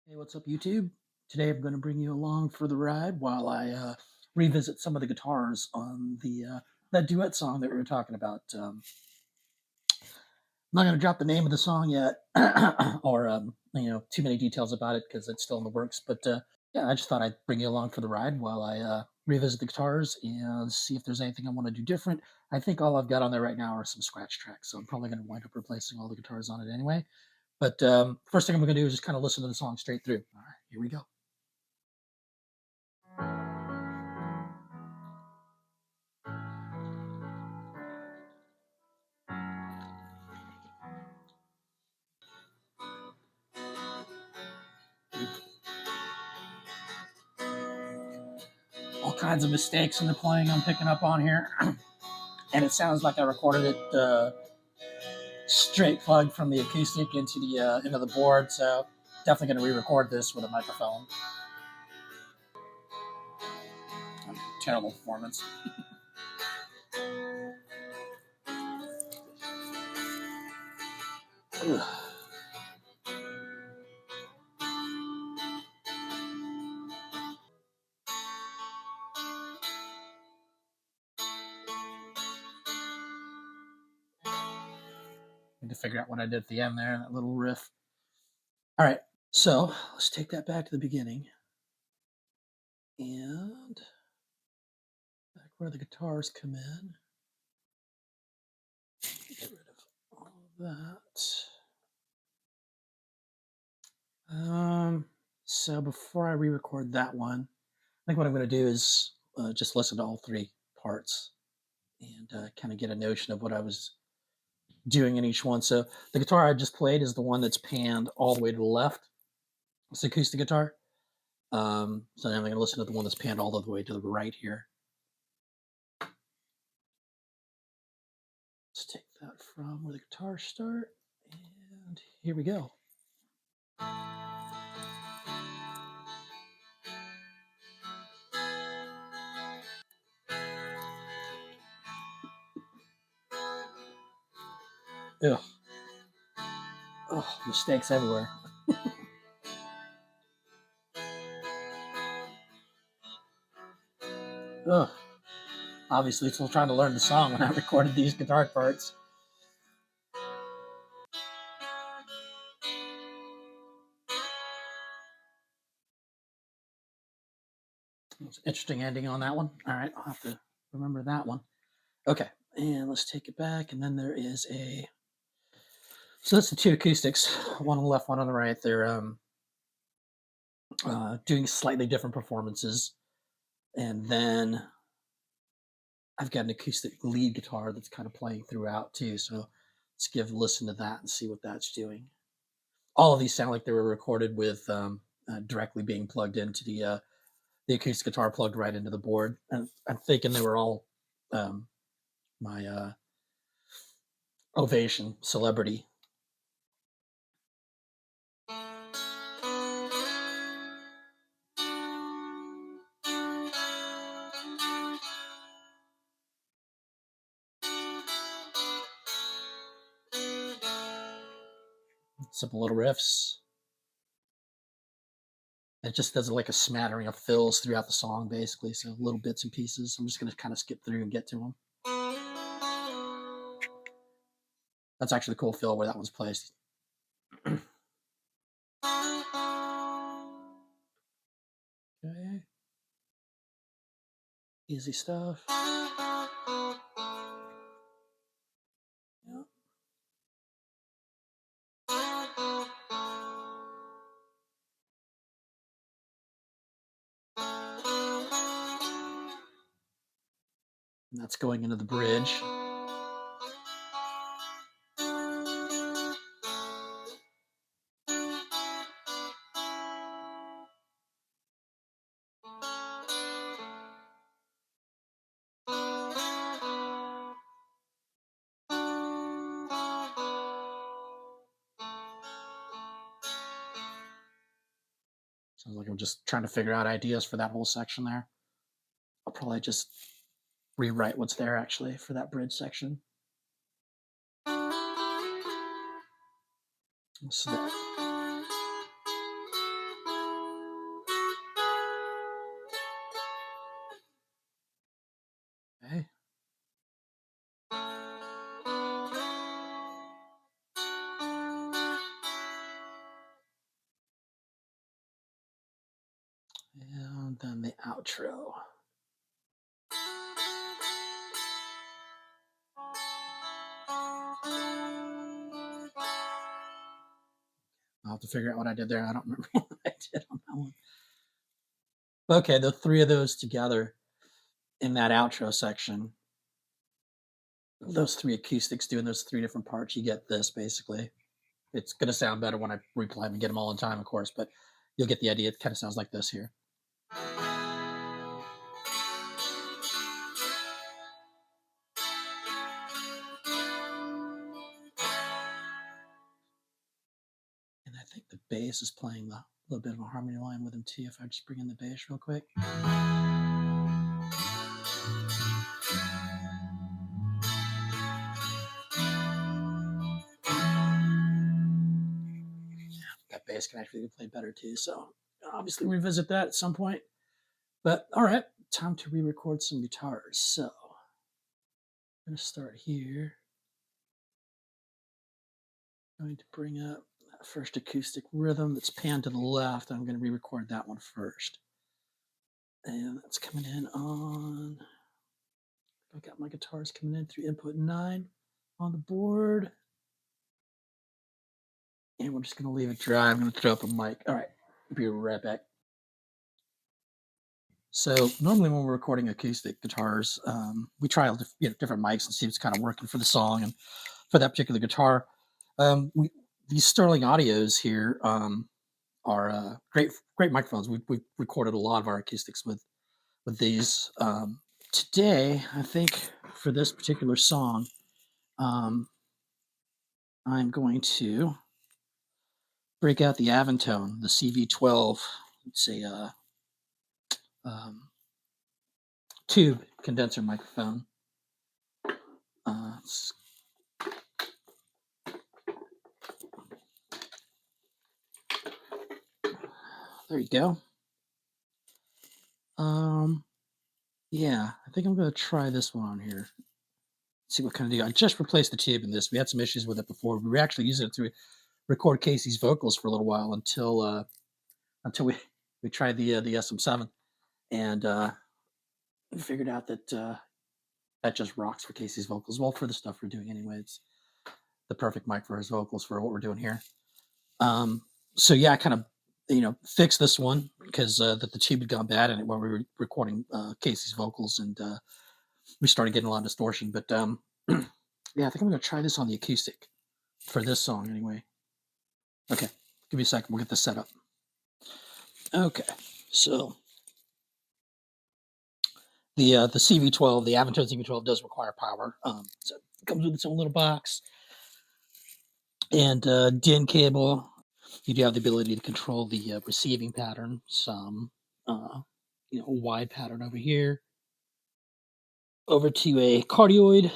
Hey, what's up, YouTube? Today I'm going to bring you along for the ride while I revisit some of the guitars on the that duet song that we were talking about. I'm not going to drop the name of the song yet, or too many details about it because it's still in the works. But yeah, I just thought I'd bring you along for the ride while I revisit the guitars and see if there's anything I want to do different. I think all I've got on there right now are some scratch tracks, so I'm probably going to wind up replacing all the guitars on it anyway. But first thing I'm going to do is just kind of listen to the song straight through. All right, here we go. All kinds of mistakes in the playing I'm picking up on here. And it sounds like I recorded it straight plugged from the acoustic into the board, so definitely going to re-record this with a microphone. Terrible performance. Need to figure out what I did at the end there, that little riff. All right, so let's take that back to the beginning. And back where the guitars come in. Get rid of all of that. So before I re-record that one, I think what I'm going to do is just listen to all three parts and kind of get a notion of what I was doing in each one. So the guitar I just played is the one that's panned all the way to the left. It's the acoustic guitar. So now I'm going to listen to the one that's panned all the way to the right here. Let's take that from where the guitars start, and here we go. Ugh. Oh, mistakes everywhere. Ugh. Obviously, still trying to learn the song when I recorded these guitar parts. It's an interesting ending on that one. All right, I'll have to remember that one. Okay, and let's take it back. And then there is so that's the two acoustics, one on the left, one on the right. They're doing slightly different performances. And then I've got an acoustic lead guitar that's kind of playing throughout too. So let's give a listen to that and see what that's doing. All of these sound like they were recorded with directly being plugged into the acoustic guitar plugged right into the board. And I'm thinking they were all my Ovation Celebrity. Simple little riffs. It just does like a smattering of fills throughout the song, basically. So little bits and pieces. I'm just going to kind of skip through and get to them. That's actually a cool fill where that one's placed. Okay. Easy stuff. Yep. And that's going into the bridge. Sounds like I'm just trying to figure out ideas for that whole section there. I'll probably just rewrite what's there actually for that bridge section. So And then the outro. I'll have to figure out what I did there. I don't remember what I did on that one. Okay, the three of those together in that outro section, those three acoustics doing those three different parts, you get this basically. It's going to sound better when I replay them and get them all in time, of course, but you'll get the idea. It kind of sounds like this here. And I think the bass is playing a little bit of a harmony line with him too. If I just bring in the bass real quick. That bass can actually play better too. So obviously revisit that at some point. But all right, time to re-record some guitars. So I'm going to start here. I'm going to bring up that first acoustic rhythm that's panned to the left. I'm going to re-record that one first. And that's coming in on, I've got my guitars coming in through input 9 on the board. And we're just going to leave it dry. I'm going to throw up a mic. All right, be right back. So normally when we're recording acoustic guitars, we try different mics and see what's kind of working for the song and for that particular guitar. These Sterling Audios here are great microphones. We've recorded a lot of our acoustics with these. Today, I think for this particular song, I'm going to break out the Aventone, the CV12. It's a tube condenser microphone. There you go. Yeah, I think I'm going to try this one on here. See what kind of deal. I just replaced the tube in this. We had some issues with it before. We were actually using it to record Casey's vocals for a little while until we tried the SM7 and we figured out that that just rocks for Casey's vocals. Well, for the stuff we're doing anyway, it's the perfect mic for his vocals for what we're doing here. So yeah, I kind of fixed this one because that the tube had gone bad and when we were recording Casey's vocals and we started getting a lot of distortion. But yeah, I think I'm going to try this on the acoustic for this song anyway. Okay, give me a second. We'll get this set up. Okay, so the CV12, the Aventone CV12 does require power. So it comes with its own little box and DIN cable. You do have the ability to control the receiving pattern. Some wide pattern over here, over to a cardioid,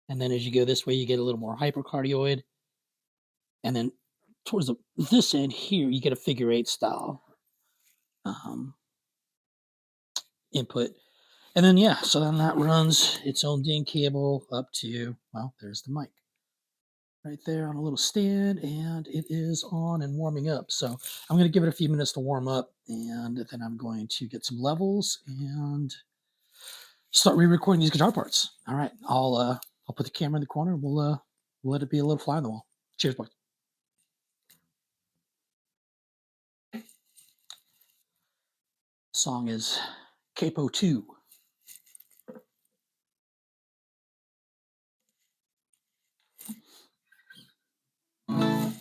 and then as you go this way, you get a little more hypercardioid, and then towards this end here, you get a figure 8 style input. And then, yeah, so then that runs its own DIN cable up to, well, there's the mic right there on a little stand, and it is on and warming up. So I'm going to give it a few minutes to warm up, and then I'm going to get some levels and start re-recording these guitar parts. All right, I'll put the camera in the corner. We'll let it be a little fly on the wall. Cheers, boys. Song is Capo 2. And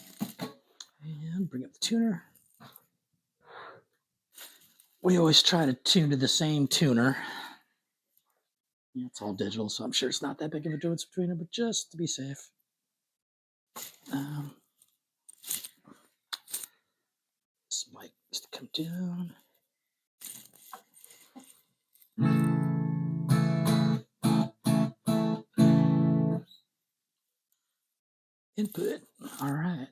bring up the tuner. We always try to tune to the same tuner. Yeah, it's all digital, so I'm sure it's not that big of a difference between them, but just to be safe. This mic needs to come down. Input. All right.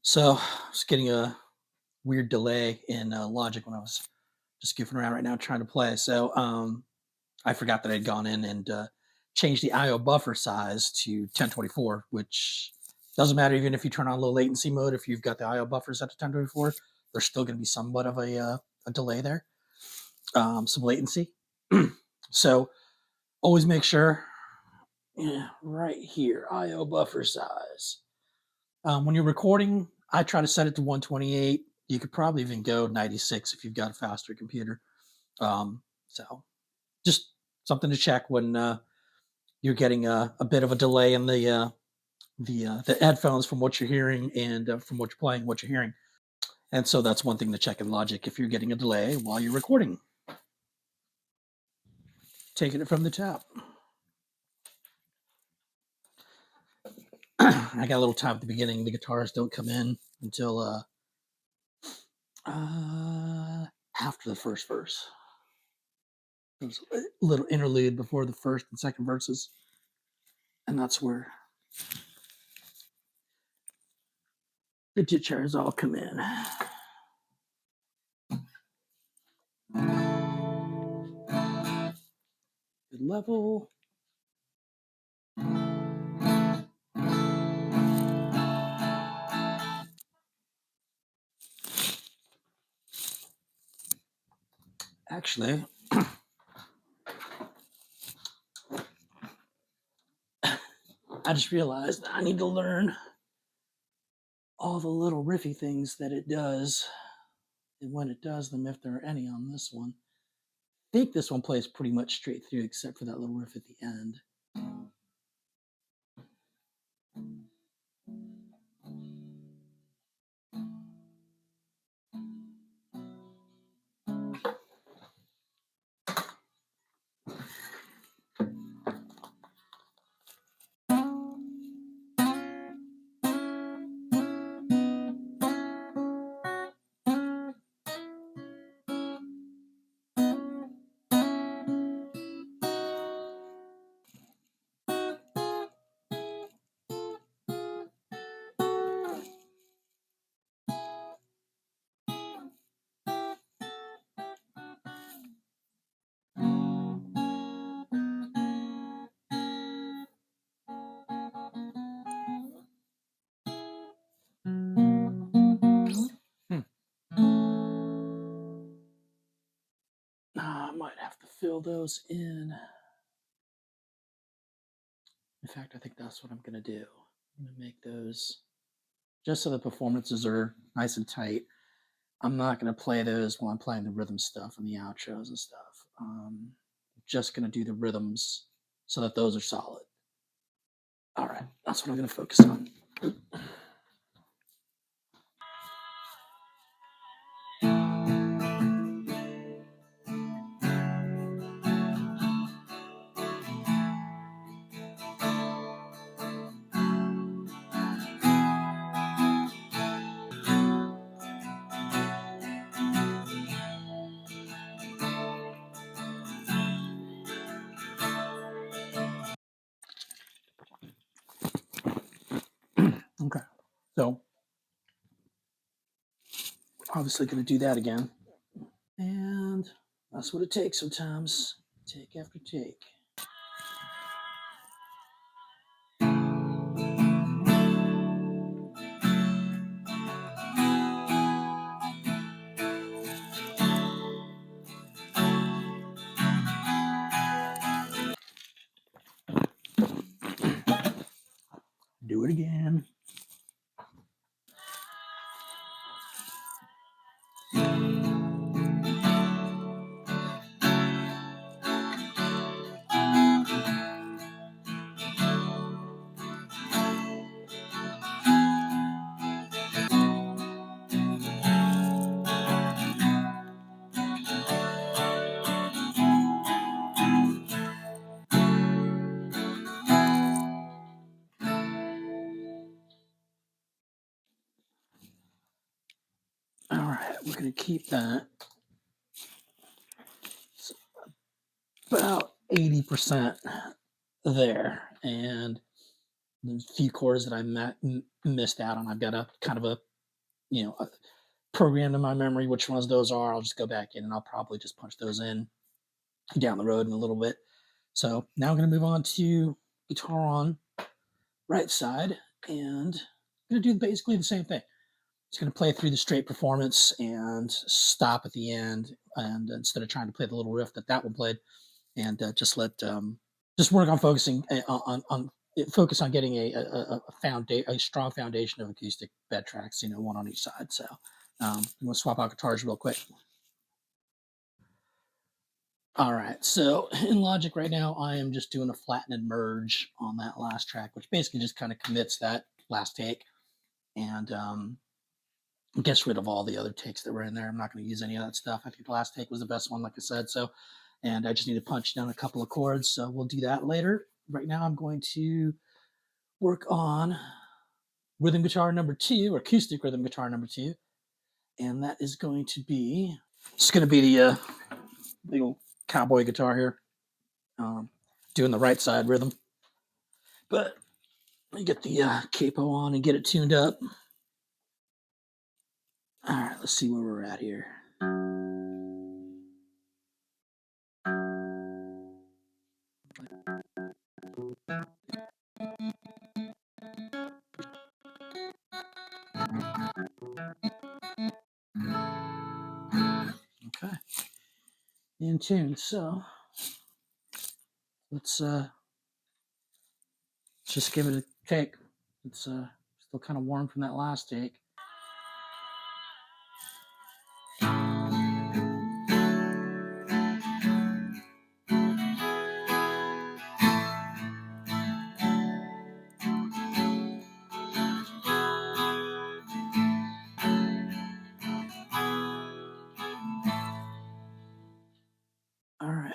So I was getting a weird delay in Logic when I was just goofing around right now trying to play. So I forgot that I'd gone in and changed the IO buffer size to 1024, which doesn't matter even if you turn on low latency mode. If you've got the IO buffers at the 1024, there's still going to be somewhat of a delay there, some latency. So always make sure, right here, IO buffer size. When you're recording, I try to set it to 128. You could probably even go 96 if you've got a faster computer. So just something to check when you're getting a bit of a delay in the headphones from what you're hearing and from what you're playing, what you're hearing. And so that's one thing to check in Logic if you're getting a delay while you're recording. Taking it from the top. I got a little time at the beginning. The guitars don't come in until after the first verse. There's a little interlude before the first and second verses, and that's where the guitars all come in. Good level. Actually, I just realized I need to learn all the little riffy things that it does, and when it does them, if there are any on this one. I think this one plays pretty much straight through, except for that little riff at the end. I might have to fill those in. In fact, I think that's what I'm going to do. I'm going to make those just so the performances are nice and tight. I'm not going to play those while I'm playing the rhythm stuff and the outros and stuff. I'm just going to do the rhythms so that those are solid. All right, that's what I'm going to focus on. Okay, so obviously going to do that again. And that's what it takes sometimes, take after take. Do it again. All right, we're going to keep that about 80% there. And there's a few chords that I missed out on. I've got a kind of a programmed in my memory which ones those are. I'll just go back in and I'll probably just punch those in down the road in a little bit. So now I'm going to move on to guitar on right side, and I'm going to do basically the same thing. It's going to play through the straight performance and stop at the end. And instead of trying to play the little riff that one played, and just work on focusing on focus on getting a strong foundation of acoustic bed tracks, one on each side. So I'm going to swap out guitars real quick. All right, so in Logic right now, I am just doing a flatten and merge on that last track, which basically just kind of commits that last take and gets rid of all the other takes that were in there. I'm not going to use any of that stuff. I think the last take was the best one, like I said. So, and I just need to punch down a couple of chords, so we'll do that later. Right now, I'm going to work on rhythm guitar number 2, or acoustic rhythm guitar number 2, and that is going to be, it's going to be the old cowboy guitar here, doing the right side rhythm. But let me get the capo on and get it tuned up. All right, let's see where we're at here. Okay, in tune. So let's just give it a take. It's still kind of warm from that last take. All right.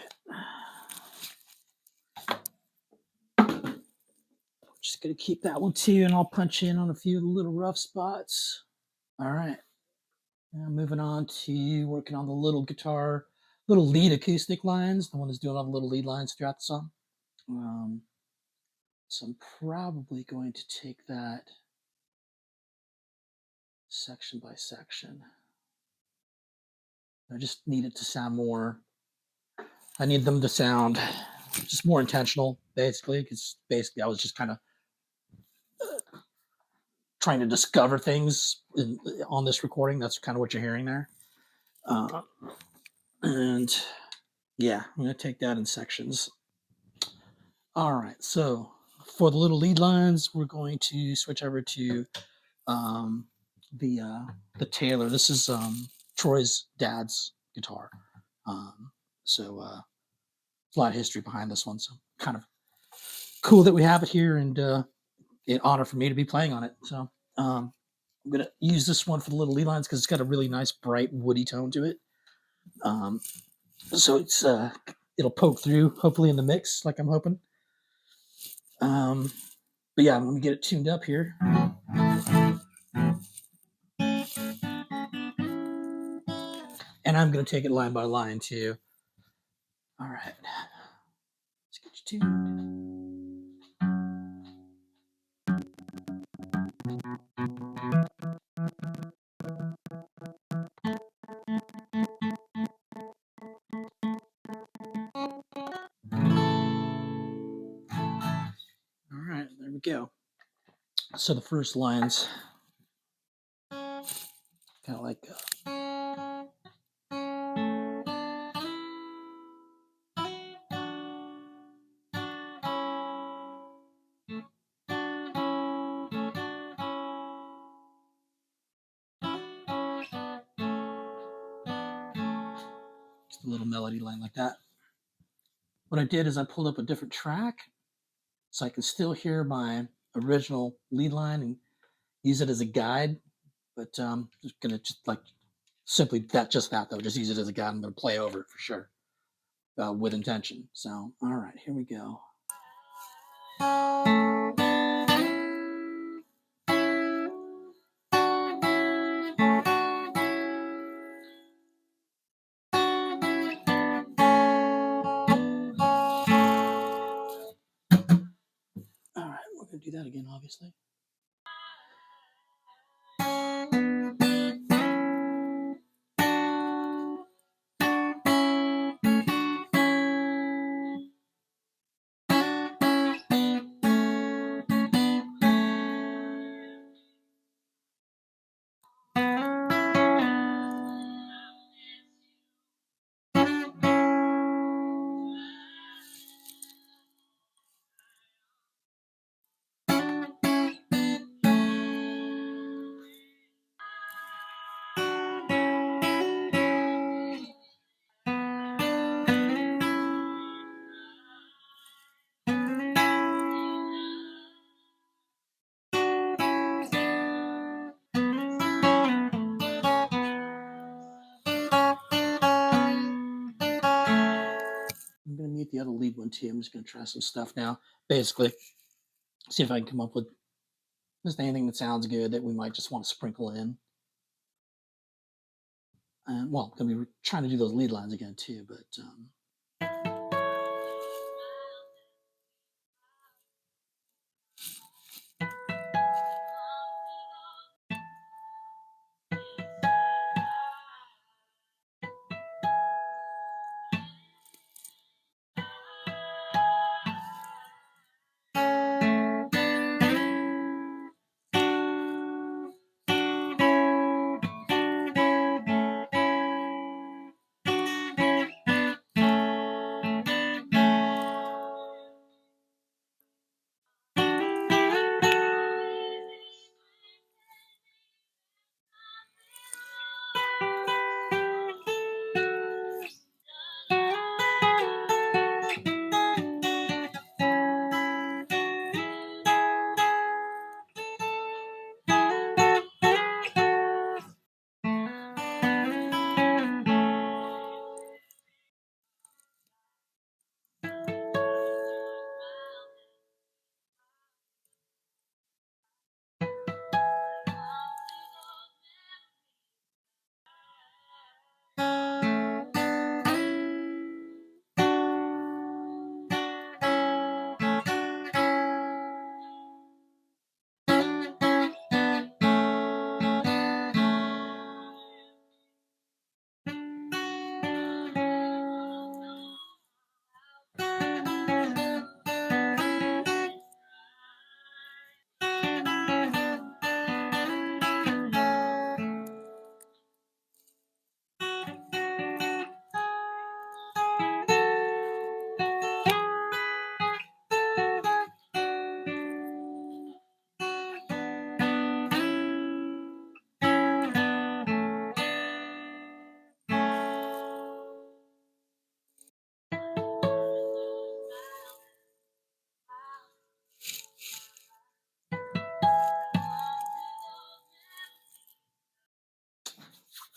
Just going to keep that one too, and I'll punch in on a few little rough spots. All right. Now moving on to working on the little lead acoustic lines, the one that's doing all the little lead lines throughout the song. So I'm probably going to take that section by section. I just need it to sound more, I need them to sound just more intentional, basically, because basically I was just kind of trying to discover things on this recording. That's kind of what you're hearing there. And yeah, I'm going to take that in sections. All right, so for the little lead lines, we're going to switch over to the Taylor. This is Troy's dad's guitar. So a lot of history behind this one. So kind of cool that we have it here, and an honor for me to be playing on it. So I'm going to use this one for the little lead lines because it's got a really nice, bright, woody tone to it. So it's it'll poke through, hopefully, in the mix, like I'm hoping. But yeah, let me get it tuned up here. And I'm going to take it line by line too. All right. Let's get you tuned. All right, there we go. So the first line's kind of like just a little melody line like that. What I did is I pulled up a different track so I can still hear my original lead line and use it as a guide. But just gonna simply that though. Just use it as a guide. I'm gonna play over it for sure with intention. So all right, here we go. All right, we're gonna do that again, obviously. one too. I'm just going to try some stuff now. Basically, see if I can come up with just anything that sounds good that we might just want to sprinkle in. And well, gonna be trying to do those lead lines again too, but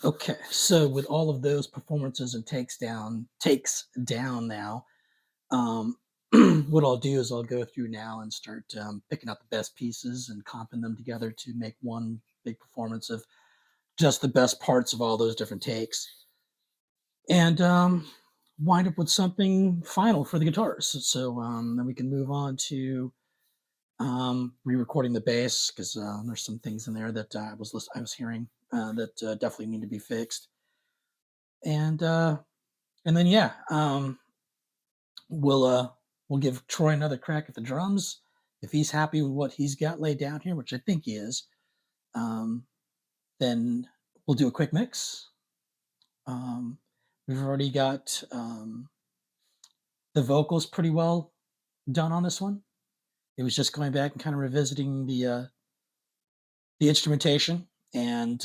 okay. So with all of those performances and takes down now, um, what I'll do is I'll go through now and start picking out the best pieces and comping them together to make one big performance of just the best parts of all those different takes, and wind up with something final for the guitars. So then we can move on to re-recording the bass because there's some things in there that I was hearing that definitely need to be fixed, and uh, and then yeah, we'll give Troy another crack at the drums. If he's happy with what he's got laid down here, which I think he is, um, then we'll do a quick mix. Um, we've already got the vocals pretty well done on this one. It was just going back and kind of revisiting the instrumentation and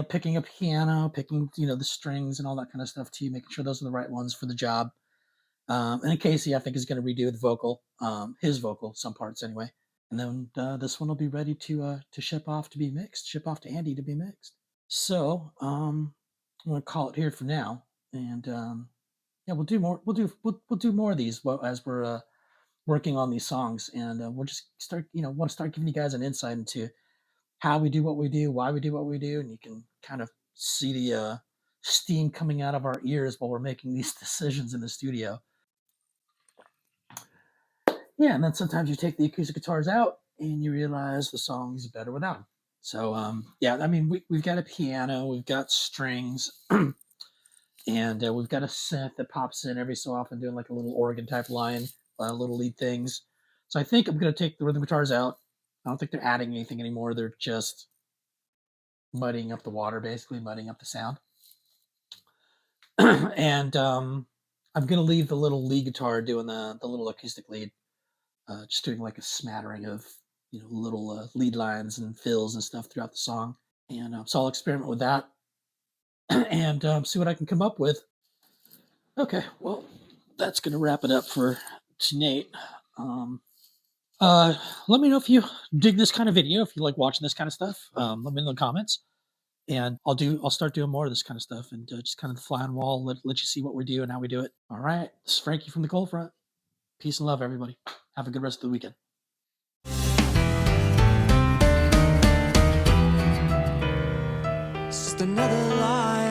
picking up piano, picking the strings and all that kind of stuff too, making sure those are the right ones for the job. And then Casey, I think, is going to redo the vocal, his vocal, some parts anyway. And then this one will be ready to ship off to be mixed, ship off to Andy to be mixed. So I'm going to call it here for now, and yeah, we'll do more. We'll do more of these as we're working on these songs, and we'll just want to start giving you guys an insight into how we do what we do, why we do what we do, and you can kind of see the steam coming out of our ears while we're making these decisions in the studio. Yeah, and then sometimes you take the acoustic guitars out and you realize the song's better without them. So yeah, I mean we've got a piano, we've got strings, and we've got a synth that pops in every so often doing like a little organ type line, little lead things. So I think I'm going to take the rhythm guitars out. I don't think they're adding anything anymore. They're just muddying up the water, basically muddying up the sound. And I'm going to leave the little lead guitar doing the little acoustic lead, just doing like a smattering of little lead lines and fills and stuff throughout the song. And so I'll experiment with that and see what I can come up with. Okay, well, that's going to wrap it up for tonight. Let me know if you dig this kind of video, if you like watching this kind of stuff. Let me know in the comments, and I'll start doing more of this kind of stuff and just kind of the fly on wall, let you see what we do and how we do it. All right, this is Frankie from the Cold Front. Peace and love, everybody. Have a good rest of the weekend. Just another lie